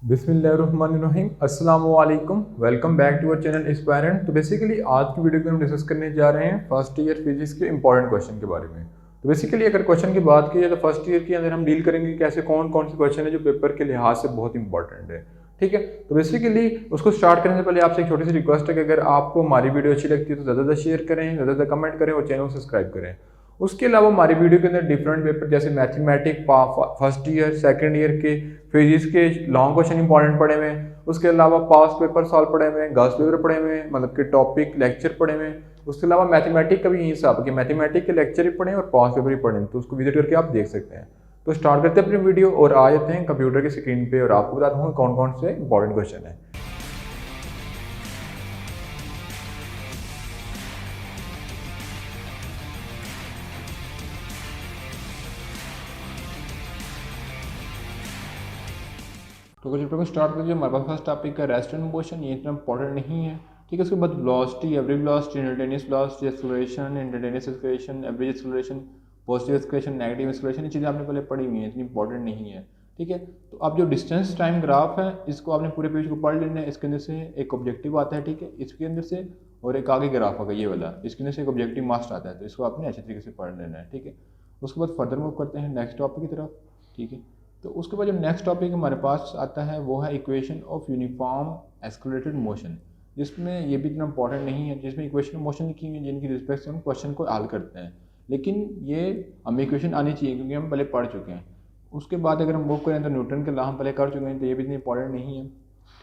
बिस्मिल्लाहिर्रहमानिर्रहीम अस्सलाम वालेकुम। Welcome back to our channel aspirant. तो बेसिकली आज की वीडियो में हम डिस्कस करने जा रहे हैं फर्स्ट ईयर फिजिक्स के इंपॉर्टेंट क्वेश्चन के बारे में। तो बेसिकली अगर क्वेश्चन की बात की जाए तो फर्स्ट ईयर के अंदर हम डील करेंगे कैसे कौन कौन से क्वेश्चन है जो पेपर के लिहाज से बहुत इंपॉर्टेंट है। ठीक है, तो बेसिकली उसको स्टार्ट करने से पहले आपसे एक छोटी सी रिक्वेस्ट है कि अगर आपको हमारी वीडियो अच्छी लगती है तो ज़्यादा शेयर करें, ज़्यादा कमेंट करें और चैनल को सब्सक्राइब करें। उसके अलावा हमारी वीडियो के अंदर डिफरेंट पेपर जैसे mathematic first year second year के फिजिक्स के लॉन्ग क्वेश्चन इंपॉर्टेंट पड़े हुए हैं। उसके अलावा पास्ट पेपर सॉल्व पड़े हुए हैं, गस्ट पेपर पड़े हुए हैं, मतलब कि टॉपिक लेक्चर पड़े हुए हैं। उसके अलावा मैथमेटिक का भी यही हिसाब है, मैथमेटिक के लेक्चर भी पढ़े हैं और पास्ट पेपर भी पढ़े हैं, तो उसको विजिट करके आप देख सकते हैं। तो स्टार्ट करते हैं अपनी वीडियो और आ जाते हैं कंप्यूटर की स्क्रीन पे और आपको बता दूंगा कौन कौन से इंपॉर्टेंट क्वेश्चन है। तो अगर चैप्टर को स्टार्ट करिए, हमारे पास फर्स्ट टॉपिक है रेस्ट एंड मोशन। ये इतना इंपॉर्टेंट नहीं है, ठीक है। उसके बाद velocity, average velocity, instantaneous velocity, acceleration, instantaneous acceleration, average acceleration, positive acceleration, negative acceleration, ये चीज़ें आपने पहले पढ़ी हुई हैं, इतनी इंपॉर्टेंट नहीं है, ठीक है। तो अब जो डिस्टेंस टाइम ग्राफ है इसको आपने पूरे पेज को पढ़ लेना है। इसके अंदर से एक ऑब्जेक्टिव आता है, ठीक है, इसके अंदर से, और एक आगे ग्राफ होगा ये वाला, इसके अंदर से एक ऑब्जेक्टिव मास्ट आता है, तो इसको आपने अच्छे तरीके से पढ़ लेना है, ठीक है। उसके बाद फर्दर मूव करते हैं नेक्स्ट टॉपिक की तरफ, ठीक है। तो उसके बाद जो नेक्स्ट टॉपिक हमारे पास आता है वो है equation of uniform accelerated motion, जिसमें ये भी इतना इंपॉर्टेंट नहीं है, जिसमें इक्वेशन ऑफ मोशन लिखी हुई है जिनकी रिस्पेक्ट से हम क्वेश्चन को हल करते हैं, लेकिन ये हमें इक्वेशन आनी चाहिए क्योंकि हम पहले पढ़ चुके हैं। उसके बाद अगर हम मूव करें तो न्यूटन के लॉ हम पहले कर चुके हैं, तो ये भी इतनी इंपॉर्टेंट नहीं है,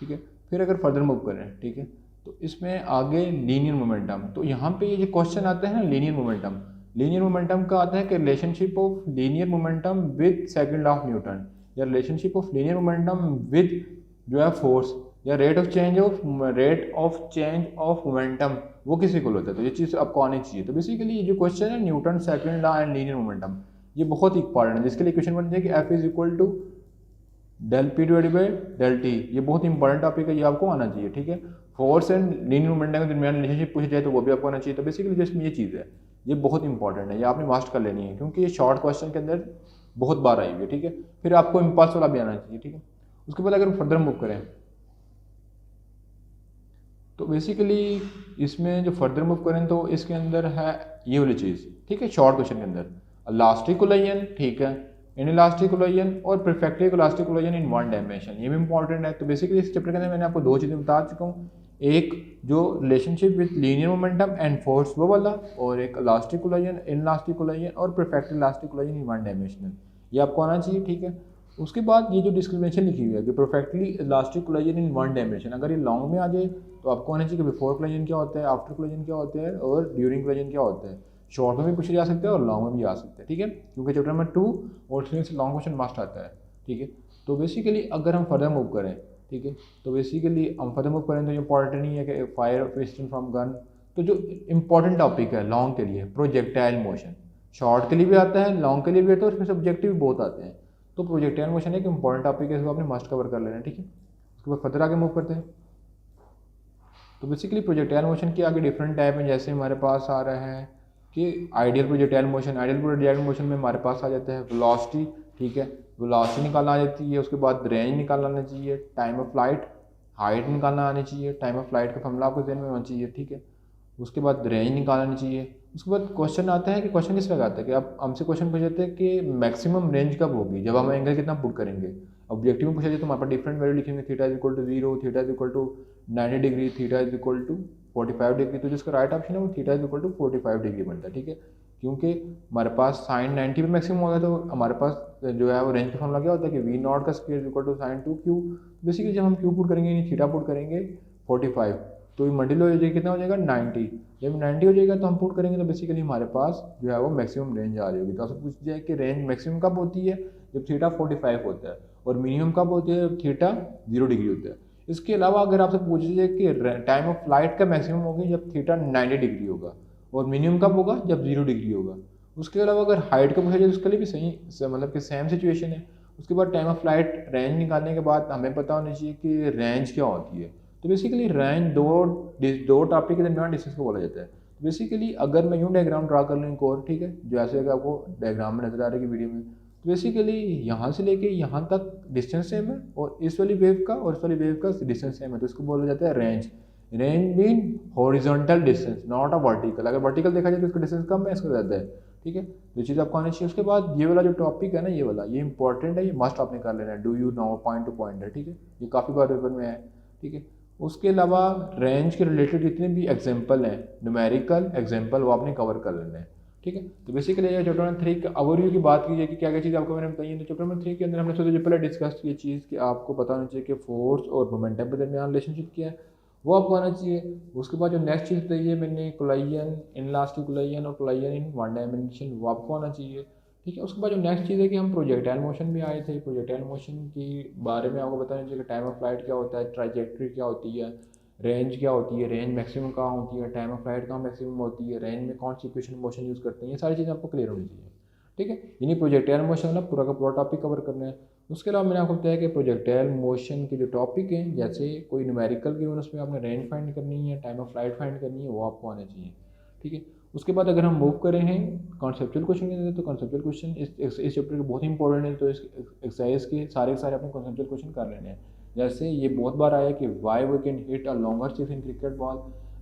ठीक है। फिर अगर फर्दर मूव करें, ठीक है, तो इसमें आगे लीनियर मोमेंटम, तो यहाँ पे ये जो क्वेश्चन आते हैं ना लीनियर मोमेंटम, लीनियर मोमेंटम का आता है कि relationship of linear momentum with second law of Newton, या relationship of linear momentum with जो है फोर्स, या rate of change of momentum, वो किसी को होता है। तो ये चीज़ आपको आनी चाहिए। तो बेसिकली ये जो क्वेश्चन है Newton second law and linear momentum, ये बहुत ही इंपॉर्टेंट है, जिसके लिए इक्वेशन बन जाएगी F is equal to del P divided by del T. ये बहुत इंपॉर्टेंट टॉपिक है, ये आपको आना चाहिए, ठीक है। फोर्स एंड लीनियर मोमेंटम के दरमियान रिलेशनशिप पूछी जाए तो वो भी आपको आना चाहिए। तो बेसिकली जिसमें ये चीज़ है ये बहुत इंपॉर्टेंट है, ये आपने मास्ट कर लेनी है क्योंकि ये शॉर्ट क्वेश्चन के अंदर बहुत बार आई हुई है, ठीक है। फिर आपको इम्पल्स वाला भी आना चाहिए, ठीक है। उसके बाद अगर फर्दर मूव करें तो बेसिकली इसमें जो फर्दर मूव करें तो इसके अंदर है ये वाली चीज़, ठीक है, शॉर्ट क्वेश्चन के अंदर इलास्टिक कोलिजन, ठीक है, इनइलास्टिक कोलिजन और perfectly elastic collision in one dimension, ये भी इंपॉर्टेंट है। तो बेसिकली इस चैप्टर के अंदर मैंने आपको दो चीज़ें बता चुका हूँ, एक जो relationship with linear momentum and force वो वाला, और एक इलास्टिक कोलिजन, इनइलास्टिक कोलिजन और perfectly elastic collision in one dimensional, ये आपको आना चाहिए, ठीक है। उसके बाद ये जो डिस्क्रिमिनेशन लिखी हुई है कि perfectly elastic collision in one dimension, अगर ये लॉन्ग में आ जाए तो आपको आना चाहिए कि बिफोर कोलिजन क्या होता है, आफ्टर कोलिजन क्या होता है और ड्यूरिंग कोलिजन क्या होता है। शॉर्ट में भी पूछे जा सकते हैं और लॉन्ग में भी आ सकते हैं, ठीक है, क्योंकि चैप्टर नंबर 2 और 3 से लॉन्ग क्वेश्चन मास्ट आता है, ठीक है। तो बेसिकली अगर हम फर्दर मूव करें, ठीक है, तो बेसिकली हम फर्दर मूव करें तो इंपॉर्टेंट नहीं है कि फायर पिस्टन फ्रॉम गन। तो जो इंपॉर्टेंट टॉपिक है लॉन्ग के लिए प्रोजेक्टाइल मोशन, शॉर्ट के लिए भी आता है, लॉन्ग के लिए भी आता है और इसमें सब्जेक्टिव भी बहुत आते हैं। तो प्रोजेक्टाइल मोशन एक इंपॉर्टेंट टॉपिक है, इसको आपने मस्ट कवर कर लेना है, ठीक है। उसके बाद फर्दर आगे मूव करते हैं। तो बेसिकली प्रोजेक्टाइल मोशन के आगे डिफरेंट टाइप हैं, जैसे हमारे पास आ रहा है कि आइडियल प्रोजेक्टाइल मोशन में हमारे पास आ जाता है वेलोसिटी, ठीक है, वेलोसिटी निकालना आ जाती है। उसके बाद रेंज निकालना आना चाहिए, टाइम ऑफ फ्लाइट, हाइट निकालना आनी चाहिए, टाइम ऑफ फ्लाइट का फॉर्मूला आपको ध्यान में होना चाहिए, ठीक है। उसके बाद रेंज निकालनी चाहिए। उसके बाद क्वेश्चन आता है कि क्वेश्चन किस तरह आता है कि आप हमसे क्वेश्चन पूछ जाते हैं कि मैक्सिमम रेंज कब होगी जब हम एंगल कितना पुट करेंगे। ऑब्जेक्टिव में पूछा जाए तो हमारे पास डिफरेंट वैल्यू लिखेंगे, theta is equal to 0, theta is equal to 90 degree, theta is equal to 45 degree. तो जिसका राइट ऑप्शन है वो theta is equal to 45 degree बनता है, ठीक है, क्योंकि हमारे पास साइन 90 पे मैक्सिमम होगा तो हमारे पास जो है वो रेंज का फॉर्मूला क्या होता है कि वी नॉट का square equal to sine 2 Q. Basically जब हम क्यू पुट करेंगे यानी थीटा पुट करेंगे 45, तो ये मल्टीप्लाई हो जाएगा, कितना हो जाएगा 90। जब 90 हो जाएगा तो हम पुट करेंगे तो बेसिकली हमारे पास जो है वो मैक्सिमम रेंज आ जाएगी। तो आपसे पूछ जाए कि रेंज मैक्सिमम कब होती है जब थीटा 45 होता है, और मिनिमम कब होती है जब थीटा 0 डिग्री होता है। इसके अलावा अगर आपसे पूछ जाए कि टाइम ऑफ फ्लाइट का मैक्सिमम होगी जब थीटा 90 डिग्री होगा, और मिनिमम कब होगा जब 0 डिग्री होगा। उसके अलावा अगर हाइट का पूछा जाए तो उसके लिए भी सही मतलब कि सेम सिचुएशन है। उसके बाद टाइम ऑफ फ्लाइट रेंज निकालने के बाद हमें पता होना चाहिए कि रेंज क्या होती है। तो बेसिकली रेंज दो टॉपिक के दरमियान डिस्टेंस को बोला जाता है। बेसिकली अगर मैं यूँ डायग्राम ड्रा कर लूँ एक और, ठीक है, जो ऐसे अगर आपको डायग्राम में नजर आ रही है वीडियो में, तो बेसिकली यहाँ से लेके यहाँ तक डिस्टेंस सेम है और इस वाली वेव का और इस वाली वेव का डिस्टेंस सेम है, तो इसको बोला जाता है range. Range mean horizontal distance, not a vertical. अगर वर्टिकल देखा जाए तो इसका डिस्टेंस कम है, इसका ज़्यादा है, ठीक है। तो ये चीज़ आपको आनी चाहिए। उसके बाद ये वाला जो टॉपिक है ना, ये वाला, ये इंपॉर्टेंट है, ये मस्ट आपने कर लेना है। Do you know, point two point है, ठीक है, ये काफ़ी बार पेपर में है, ठीक है। उसके अलावा रेंज के रिलेटेड जितने भी एग्जाम्पल हैं, न्यूमेरिकल एग्जाम्पल, वो आपने कवर कर लेना है, ठीक है। तो बेसिकली ये चैप्टर नंबर 3 का ओवरव्यू की बात की जाए कि क्या क्या चीज़ आपको मैंने बताई है। तो चैप्टर नंबर 3 के अंदर हमने सबसे पहले डिस्कस की चीज़ कि आपको पता होना चाहिए कि फोर्स और मोमेंटम के दरमियान रिलेशनशिप क्या है, वो आपको आना चाहिए। उसके बाद जो नेक्स्ट चीज़ बताई है मैंने, कोलाइजन, इनलास्टिक कोलाइजन और कोलाइजन इन वन डायमेंशन, वो आपको आना चाहिए, ठीक है। उसके बाद जो नेक्स्ट चीज़ है कि हम प्रोजेक्टाइल मोशन भी आए थे। प्रोजेक्टाइल मोशन के बारे में आपको बताना चाहिए कि टाइम ऑफ फ्लाइट क्या होता है, ट्राइजेक्ट्री क्या होती है, रेंज क्या होती है, रेंज मैक्सिमम कहाँ होती है, टाइम ऑफ फ्लाइट कहाँ मैक्सिमम होती है, रेंज में कौन सी इक्वेशन मोशन यूज़ करते हैं, ये सारी चीज़ें आपको क्लियर होनी चाहिए, ठीक है। यानी प्रोजेक्टाइल मोशन वाला पूरा का पूरा टॉपिक कवर करना है। उसके अलावा मैंने आपको बताया कि प्रोजेक्टाइल मोशन के जो टॉपिक हैं, जैसे कोई न्यूमेरिकल गिवन उसमें आपने रेंज फाइंड करनी है, टाइम ऑफ फ्लाइट फाइंड करनी है, वो आपको आना चाहिए, ठीक है। उसके बाद अगर हम मूव करें हैं कॉन्सेप्चुअल क्वेश्चन के अंदर, तो कॉन्सेप्चुअल क्वेश्चन इस चैप्टर के बहुत इंपॉर्टेंट है। तो इस एक्सरसाइज के सारे अपने कॉन्सेप्चुअल क्वेश्चन कर लेने हैं। जैसे ये बहुत बार आया कि why we can hit a longer six in cricket ball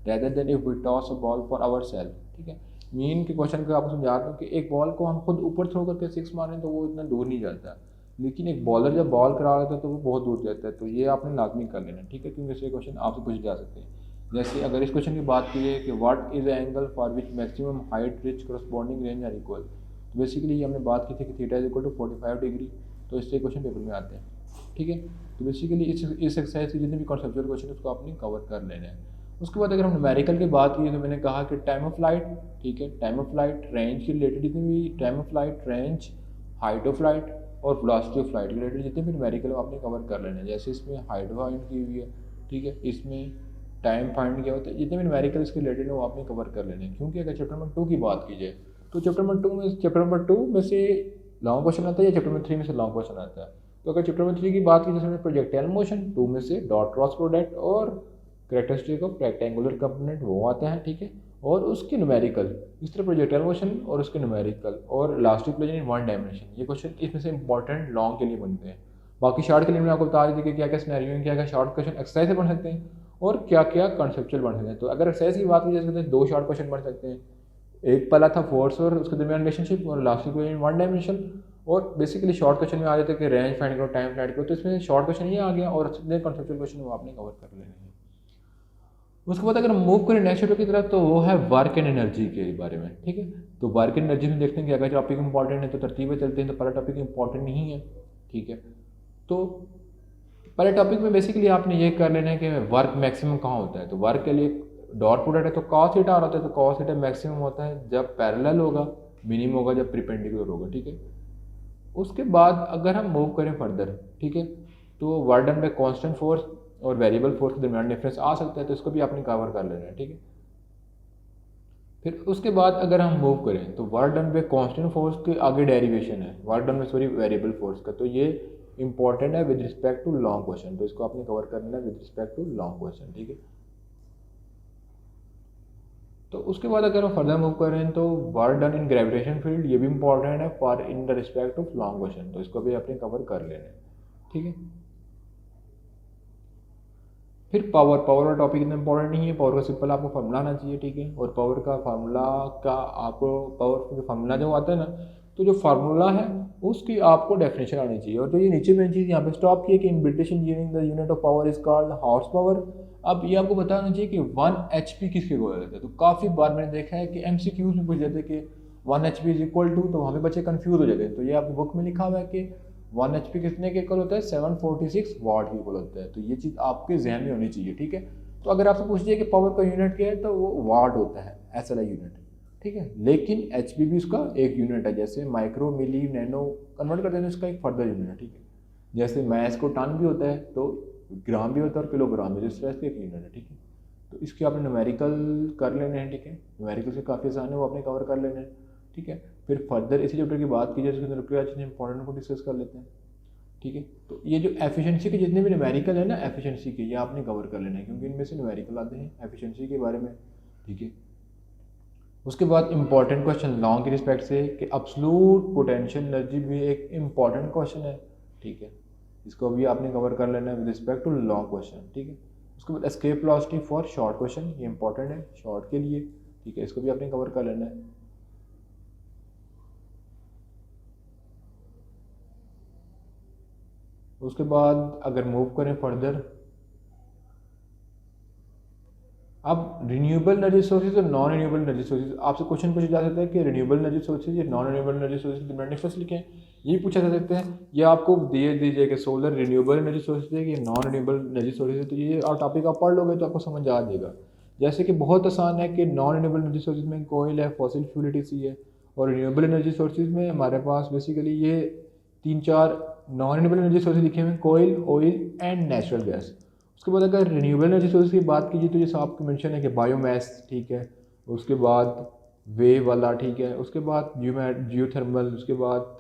rather than if we toss a ball for our self, ठीक है। मीन के क्वेश्चन को आपको समझा दूँ कि एक बॉल को हम खुद ऊपर थ्रो करके सिक्स मारें तो वो इतना दूर नहीं जाता, लेकिन एक बॉलर जब बॉल करा लेता है तो वो बहुत दूर जाता है। तो ये आपने लाजमी कर लेना, ठीक है, क्योंकि इससे क्वेश्चन आपसे पूछे जा सकते हैं। जैसे अगर इस क्वेश्चन की बात की जाए कि what is angle for which maximum height reach corresponding range are equal, तो बेसिकली हमने बात की थी कि theta is equal to 45 degree. तो इससे क्वेश्चन पेपर में आते हैं, ठीक है। तो बेसिकली इस एक्सरसाइज के जितने भी कॉन्सेप्चुअल क्वेश्चन उसको आपने कवर कर लेना है। उसके बाद अगर हम न्यूमेरिकल की बात की तो मैंने कहा कि टाइम ऑफ फ्लाइट, ठीक है, टाइम ऑफ फ्लाइट, रेंज के रिलेटेड जितनी भी time of flight, range, height of flight और वेलोसिटी ऑफ फ्लाइट के रिलेटेड जितने भी न्यूमेरिकल आपने कवर कर लेना है। जैसे इसमें हाइट फाइंड की हुई है, ठीक है, इसमें टाइम फाइंड किया होता है, जितने भी न्यूमेरिकल इसके रिलेटेड है वो आपने कवर कर लेने हैं। क्योंकि अगर चैप्टर नंबर 2 की बात की जाए तो चैप्टर नंबर 2 में से लॉन्ग क्वेश्चन आता है या चैप्टर नंबर 3 में से लॉन्ग क्वेश्चन आता है। तो अगर चैप्टर नंबर 3 की बात की जैसे प्रोजेक्टाइल मोशन, 2 में से डॉट क्रॉस प्रोडक्ट और कैरेक्टरिस्टिक ऑफ रेक्टेंगुलर कंपोनेंट वो आते हैं, ठीक है। और उसके न्यूमेरिकल, इस तरह प्रोजेक्टाइल मोशन और उसके न्यूमेरिकल और elastic collision in one dimension, ये क्वेश्चन इसमें से इंपॉर्टेंट लॉन्ग के लिए बनते हैं। बाकी शॉर्ट के लिए मैंने आपको बता दी कि क्या क्या सिनेरियो हैं, क्या क्या शॉर्ट क्वेश्चन एक्सरसाइज से बन सकते हैं और क्या क्या कॉन्सेप्चुअल बन सकते हैं। तो अगर एक्सरसाइज की बात की जा सकते हैं, 2 शॉर्ट क्वेश्चन बन सकते हैं। एक पहला था फोर्स और उसके दरमियान रिलेशनशिप और elastic collision in one dimension. और बेसिकली शॉर्ट क्वेश्चन में आ जाते हैं कि रेंज फाइंड करो, टाइम फाइंड करो। तो इसमें शॉर्ट क्वेश्चन ये आ गया और जितने कॉन्सेप्चुअल क्वेश्चन वो आपने कवर कर लेने हैं। उसके बाद अगर मूव करें नेक्स्ट चैप्टर की तरफ तो वो है वर्क एंड एनर्जी के बारे में, ठीक है। तो वर्क एंड एनर्जी में देखते हैं कि अगर टॉपिक इंपॉर्टेंट है तो तरतीब में चलते हैं। तो पहला टॉपिक इंपॉर्टेंट नहीं है, ठीक है। तो पहले टॉपिक में बेसिकली आपने ये कर लेना है कि वर्क मैक्सिमम कहाँ होता है। तो वर्क के लिए डॉट प्रोडक्ट है तो कॉस थीटा आ रहा होता है। तो कॉस थीटा मैक्सिमम होता है जब पैरेलल होगा, मिनिमम होगा जब परपेंडिकुलर होगा, ठीक है। उसके बाद अगर हम मूव करें फर्दर, ठीक है, तो work done by constant force और वेरिएबल फोर्स के दरमियान डिफरेंस आ सकता है। तो इसको भी आपने कवर कर लेना है, ठीक है। फिर उसके बाद अगर हम मूव करें तो work done by constant force के आगे डेरिवेशन है, work done by variable force का। तो ये इंपॉर्टेंट है with respect to long question. तो इसको आपने कवर करना है with respect to long question, ठीक है। तो उसके बाद अगर हम फर्दर मूव करें तो work done in gravitation field, ये भी इंपॉर्टेंट है for in the respect of long question. तो इसको भी आपने कवर कर लेना है, ठीक है। फिर पावर वाला टॉपिक इतना इंपॉर्टेंट नहीं है। पावर का सिंपल आपको फार्मूला आना चाहिए, ठीक है। और पावर का फार्मूला का आपको पावर फार्मूला जो आता है ना, तो जो फार्मूला है उसकी आपको डेफिनेशन आनी चाहिए। और जो ये नीचे में चीज़ यहाँ पे स्टॉप की है कि in British engineering the unit of power is called horse power. अब ये आपको बताना चाहिए कि 1 HP किसके बोला जाता है। तो काफ़ी बार मैंने देखा है कि MCQs में पूछ जाते हैं कि 1 HP इज इक्वल टू, तो वहाँ पे बच्चे कंफ्यूज हो जाते हैं। तो ये आपकी बुक में लिखा हुआ है कि 1 HP कितने के इक्वल होता है, 746 वाट के इक्वल होता है। तो ये चीज़ आपके जहन में होनी चाहिए, ठीक है। तो अगर आपसे पूछ जाए कि पावर का यूनिट क्या है तो वो वाट होता है, SI यूनिट, ठीक है। लेकिन HP भी उसका एक यूनिट है। जैसे माइक्रो, मिली, नैनो कन्वर्ट करते हैं, उसका एक फर्दर यूनिट है, ठीक है। जैसे मैस को टन भी होता है तो ग्राम भी होता है और किलोग्राम भी, जिस तरह से एक यूनिट है, ठीक है। तो इसके आपने न्यूमेरिकल कर लेने हैं, ठीक है। न्यूमेरिकल से काफ़ी आसान है, वो आपने कवर कर लेने हैं, ठीक है। फिर फर्दर इसी चैप्टर की बात की जाए उसके अंदर क्या चीज़ें इंपॉर्टेंट को डिस्कस कर लेते हैं, ठीक है। तो ये जो एफिशिएंसी के जितने भी न्यूमेरिकल है ना, एफिशिएंसी के, ये आपने कवर कर लेना है क्योंकि इनमें से न्यूमेरिकल आते हैं एफिशिएंसी के बारे में, ठीक है। उसके बाद इंपॉर्टेंट क्वेश्चन लॉन्ग की रिस्पेक्ट से कि अब्सोल्यूट पोटेंशियल एनर्जी भी एक इम्पॉर्टेंट क्वेश्चन है, ठीक है, इसको भी आपने कवर कर लेना है with respect to long question, ठीक है। उसके बाद escape velocity for short question, ये इंपॉर्टेंट है शॉर्ट के लिए, ठीक है, इसको भी आपने कवर कर लेना है। उसके बाद अगर मूव करें फर्दर, अब रिन्यूएबल एनर्जी सोर्सेज और नॉन रिन्यूएबल एनर्जी सोर्सेज, आपसे क्वेश्चन पूछा जा सकता है कि रिन्यूएबल एनर्जी सोर्सेज या non renewable energy sources dependent first लिखें, ये पूछा जा सकता है। या आपको दिए दीजिए कि सोलर रिन्यूएबल एनर्जी सोर्सेज है कि नॉन रिन्यूएबल एनर्जी सोर्सेज है, तो ये और टॉपिक आप पढ़ लोगे तो आपको समझ आ जाएगा। जैसे कि बहुत आसान है कि नॉन रिन्यूएबल एनर्जी सोर्सेज में कोयल है, फॉसिल फ्यूल ETC है, और रिन्यूएबल एनर्जी सोर्सेज में हमारे पास बेसिकली ये 3-4 नॉन रिन्यूएबल एनर्जी सोर्सेज लिखे हुए हैं, कोयल, ऑयल एंड नेचुरल गैस। उसके बाद अगर रिन्यूएबल एनर्जी सोर्स की बात कीजिए तो जैसे आपको मेंशन है कि बायोमास, ठीक है, उसके बाद वेव वाला, ठीक है, उसके बाद जियोथर्मल, उसके बाद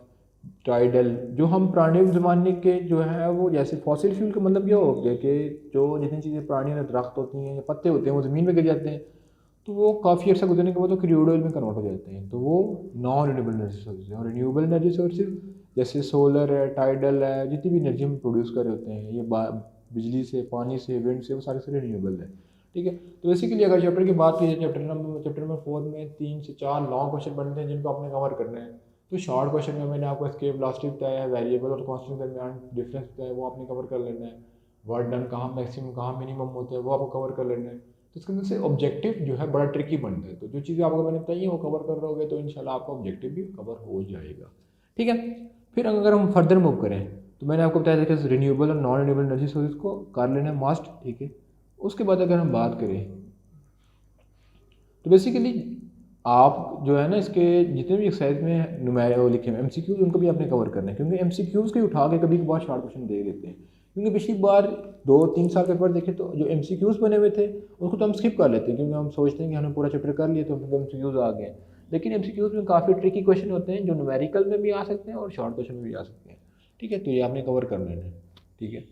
टाइडल, जो हम पुराने ज़माने के जो है वो जैसे फॉसिल फ्यूल का मतलब क्या हो गया कि जो जितनी चीज़ें पुरानी दरख्त होती हैं या पत्ते होते हैं वो ज़मीन में गिर जाते हैं, तो वो काफ़ी अर्सा गुजरने के बाद वो क्रूड ऑयल में कन्वर्ट हो जाते हैं, तो वो नॉन रिन्यूएबल एनर्जी सोर्सेज हैं। और रिन्यूएबल एनर्जी सोर्सेज जैसे सोलर है, टाइडल है, जितनी भी एनर्जी हम प्रोड्यूस कर रहे होते हैं, ये बिजली से, पानी से, विंड से, वो सारे रिन्यूएबल है, ठीक है। तो बेसिकली अगर चैप्टर की बात की जाए, चैप्टर नंबर 4 में 3 से 4 लॉन्ग क्वेश्चन बनते हैं जिनको आपने कवर करना है। तो शॉर्ट क्वेश्चन में मैंने आपको एस्केप वेलोसिटी बताया है, वेरिएबल और कांस्टेंट के दरमियान डिफरेंस बताया है, वो आपने कवर कर लेना है। वर्क डन कहाँ मैक्सिमम कहाँ मिनिमम होता है वो आपको कवर कर लेना है। तो इसके अंदर से ऑब्जेक्टिव जो है बड़ा ट्रिकी बनता है, तो जो चीज़ें आपको मैंने बताई हैं वो कवर कर रहोगे तो इंशाल्लाह आपका ऑब्जेक्टिव भी कवर हो जाएगा, ठीक है। फिर अगर हम फर्दर मूव करें तो मैंने आपको बताया था कि रिन्यूएबल और नॉन रिन्यूएबल एनर्जी सोर्सेज को कर लेना है मस्ट, ठीक है। उसके बाद अगर हम बात करें तो बेसिकली आप जो है ना इसके जितने भी एक्सरसाइज में नुमाया वो लिखे हैं MCQs, उनको भी आपने कवर करना है, क्योंकि MCQs के उठा के कभी कभार शॉर्ट क्वेश्चन दे देते हैं। क्योंकि पिछली बार 2-3 साल के पेपर देखे तो जो MCQs बने हुए थे उसको तो हम स्किप कर लेते हैं, क्योंकि हम सोचते हैं कि हमने पूरा चैप्टर कर लिया तो हमको MCQs आ गए। लेकिन MCQs में काफ़ी ट्रिकी क्वेश्चन होते हैं जो न्यूमेरिकल में भी आ सकते हैं और शॉर्ट क्वेश्चन में भी आ सकते हैं, ठीक है, तो ये आपने कवर कर लेना है, ठीक है।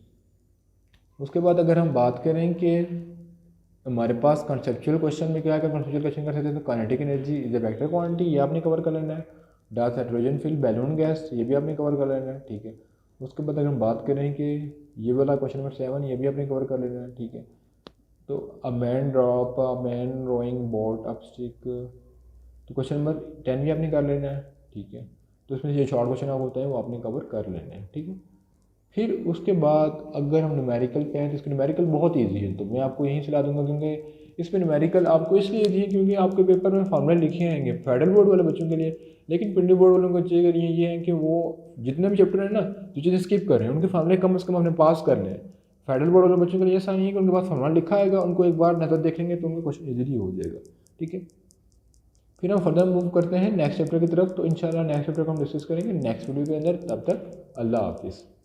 उसके बाद अगर हम बात करें कि हमारे पास कंसेप्चुअल क्वेश्चन में क्या है, कंसेप्चुअल क्वेश्चन कर सकते हैं तो kinetic energy is a vector quantity, ये आपने कवर कर लेना है। Dark hydrogen fill balloon gas, ये भी आपने कवर कर लेना है, ठीक है। उसके बाद अगर हम बात करें कि ये वाला क्वेश्चन नंबर 7, ये भी आपने कवर कर लेना है, ठीक है। तो a man drop a man rowing boat up stick, तो क्वेश्चन नंबर 10 भी आपने कर लेना है, ठीक है। तो इसमें ये शॉर्ट क्वेश्चन आप होता है वो आपने कवर कर लेना है, ठीक है। फिर उसके बाद अगर हम न्यूमेरिकल पे हैं तो इसके न्यूमेरिकल बहुत ईजी है, तो मैं आपको यहीं सलाह दूंगा, क्योंकि इसमें न्यूमेरिकल आपको इसलिए ईजी है क्योंकि आपके पेपर में फार्मूले लिखे आएंगे फेडरल बोर्ड वाले बच्चों के लिए। लेकिन पिंडी बोर्ड वालों को चाहिए ये है कि वो जितने भी चैप्टर है ना जो चीज़ें स्किप कर रहे हैं उनके फार्मूले कम से कम अपने पास कर लें। फेडरल बोर्ड वाले बच्चों के लिए ऐसा नहीं है कि उनके पास फार्मूला लिखा आएगा, उनको एक बार नजर देख लेंगे तो उनका क्वेश्चन ईजिली हो जाएगा, ठीक है। फिर हम फर्दर मूव करते हैं नेक्स्ट चैप्टर की तरफ, तो इंशाल्लाह नेक्स्ट चैप्टर को हम डिस्कस करेंगे नेक्स्ट वीडियो के अंदर। तब तक अल्लाह हाफिज़।